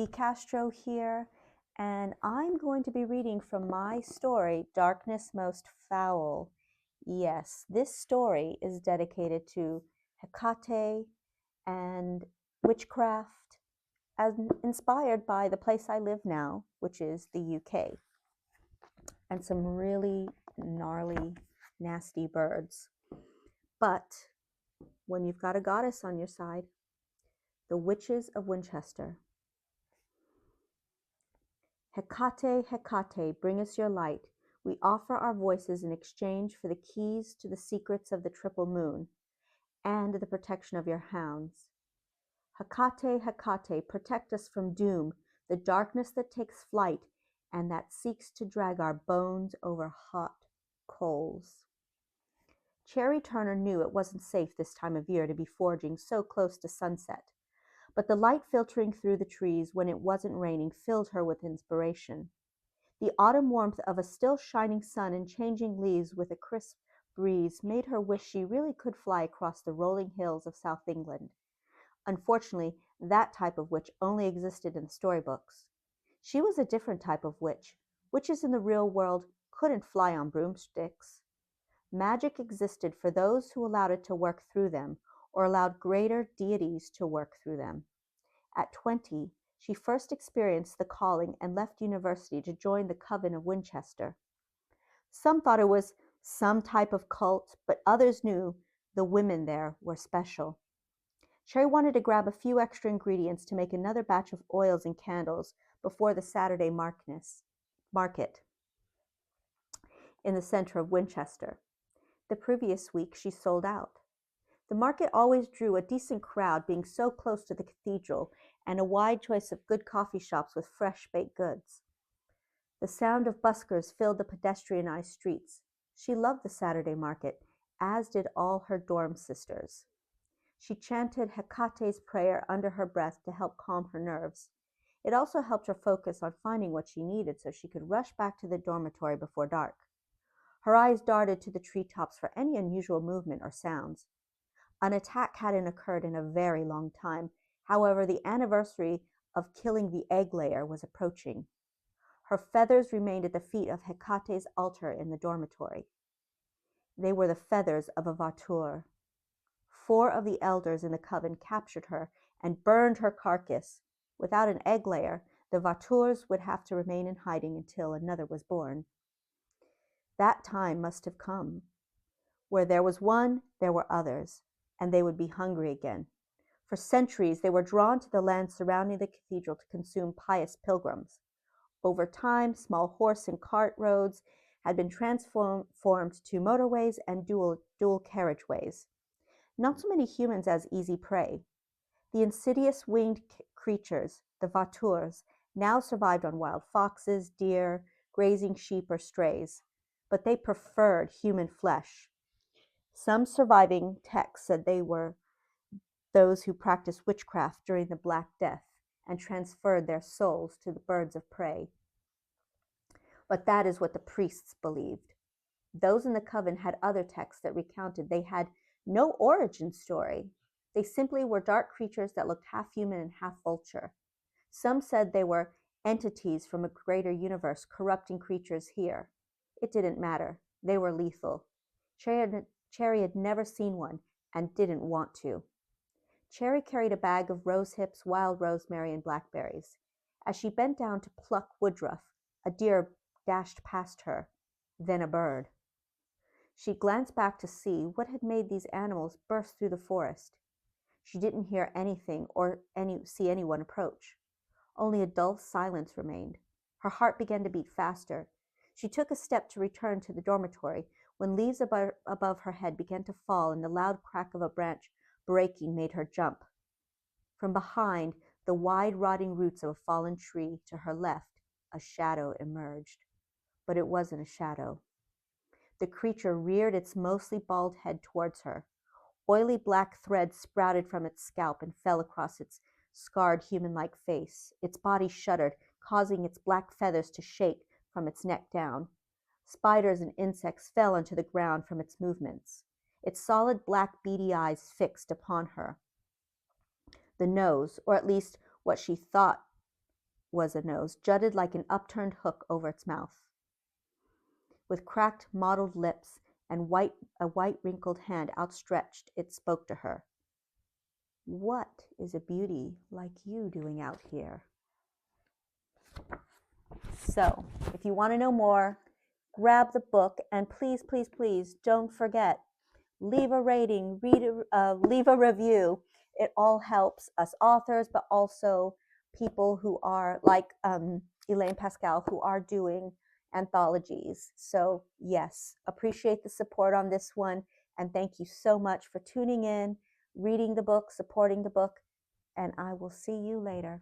Castro here, and I'm going to be reading from my story, Darkness Most Fowl. Yes, this story is dedicated to Hecate and witchcraft, as inspired by the place I live now, which is the UK, and some really gnarly, nasty birds. But when you've got a goddess on your side, the Witches of Winchester. Hecate, Hecate, bring us your light. We offer our voices in exchange for the keys to the secrets of the triple moon and the protection of your hounds. Hecate, Hecate, protect us from doom, the darkness that takes flight and that seeks to drag our bones over hot coals. Cherry Turner knew it wasn't safe this time of year to be foraging so close to sunset, but the light filtering through the trees when it wasn't raining filled her with inspiration. The autumn warmth of a still shining sun and changing leaves with a crisp breeze made her wish she really could fly across the rolling hills of South England. Unfortunately, that type of witch only existed in the storybooks. She was a different type of witch. Witches in the real world couldn't fly on broomsticks. Magic existed for those who allowed it to work through them, or allowed greater deities to work through them. At 20, she first experienced the calling and left university to join the Coven of Winchester. Some thought it was some type of cult, but others knew the women there were special. Cherry wanted to grab a few extra ingredients to make another batch of oils and candles before the Saturday market in the center of Winchester. The previous week she sold out. The market always drew a decent crowd, being so close to the cathedral, and a wide choice of good coffee shops with fresh baked goods. The sound of buskers filled the pedestrianized streets. She loved the Saturday market, as did all her dorm sisters. She chanted Hecate's prayer under her breath to help calm her nerves. It also helped her focus on finding what she needed so she could rush back to the dormitory before dark. Her eyes darted to the treetops for any unusual movement or sounds. An attack hadn't occurred in a very long time. However, the anniversary of killing the egg layer was approaching. Her feathers remained at the feet of Hecate's altar in the dormitory. They were the feathers of a vautour. 4 of the elders in the coven captured her and burned her carcass. Without an egg layer, the vautours would have to remain in hiding until another was born. That time must have come. Where there was one, there were others, and they would be hungry again. For centuries, they were drawn to the land surrounding the cathedral to consume pious pilgrims. Over time, small horse and cart roads had been transformed to motorways and dual carriageways. Not so many humans as easy prey. The insidious winged creatures, the vautours, now survived on wild foxes, deer, grazing sheep, or strays, but they preferred human flesh. Some surviving texts said they were those who practiced witchcraft during the Black Death and transferred their souls to the birds of prey. But that is what the priests believed. Those in the coven had other texts that recounted they had no origin story. They simply were dark creatures that looked half human and half vulture. Some said they were entities from a greater universe corrupting creatures here. It didn't matter. They were lethal. Cherry had never seen one and didn't want to. Cherry carried a bag of rose hips, wild rosemary, and blackberries. As she bent down to pluck woodruff, a deer dashed past her, then a bird. She glanced back to see what had made these animals burst through the forest. She didn't hear anything or see anyone approach. Only a dull silence remained. Her heart began to beat faster. She took a step to return to the dormitory when leaves above her head began to fall and the loud crack of a branch breaking made her jump. From behind the wide rotting roots of a fallen tree to her left, a shadow emerged. But it wasn't a shadow. The creature reared its mostly bald head towards her. Oily black threads sprouted from its scalp and fell across its scarred human-like face. Its body shuddered, causing its black feathers to shake from its neck down. Spiders and insects fell onto the ground from its movements. Its solid black beady eyes fixed upon her. The nose, or at least what she thought was a nose, jutted like an upturned hook over its mouth. With cracked, mottled lips and a white wrinkled hand outstretched, it spoke to her. What is a beauty like you doing out here? So, if you want to know more, grab the book, and please, please, please don't forget, leave a rating, leave a review. It all helps us authors, but also people who are like Elaine Pascale, who are doing anthologies. So yes, appreciate the support on this one, and thank you so much for tuning in, reading the book, supporting the book, and I will see you later.